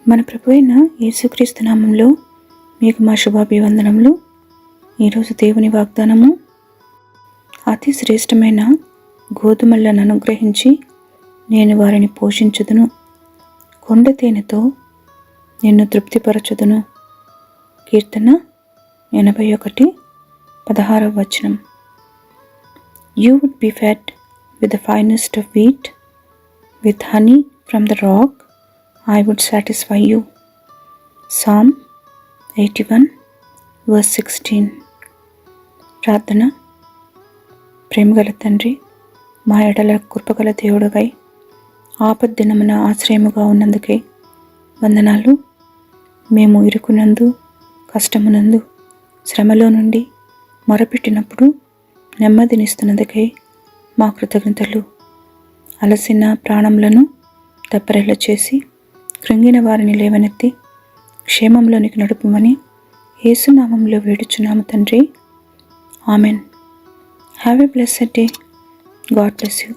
మన ప్రభు అయిన యేసుక్రీస్తు నామంలో మీకు మా శుభాభివందనములు. ఈరోజు దేవుని వాగ్దానము, అతి శ్రేష్టమైన గోధుమలను అనుగ్రహించి నేను వారిని పోషించుదును, కొండ తేనెతో నిన్ను తృప్తిపరచుదును. కీర్తన 81:16. You would be fed with the finest of wheat, with honey from the rock I would satisfy you. Psalm 81:16. ప్రార్థన. ప్రేమగల తండ్రి, మా ఎడల కృపగల దేవుడవై ఆపద్దినమున ఆశ్రయముగా ఉన్నందుకే వందనాలు. మేము ఇరుకునందు, కష్టమునందు, శ్రమలో నుండి మొరపెట్టినప్పుడు నెమ్మదినిస్తున్నందుకై మా కృతజ్ఞతలు. అలసిన ప్రాణములను దప్పరెళ్ళ చేసి కృంగిన వారిని లేవనెత్తి క్షేమంలోనికి నడుపుమని యేసు నామములో వేడుచున్నాము తండ్రి. Amen. Have a blessed day. God bless you.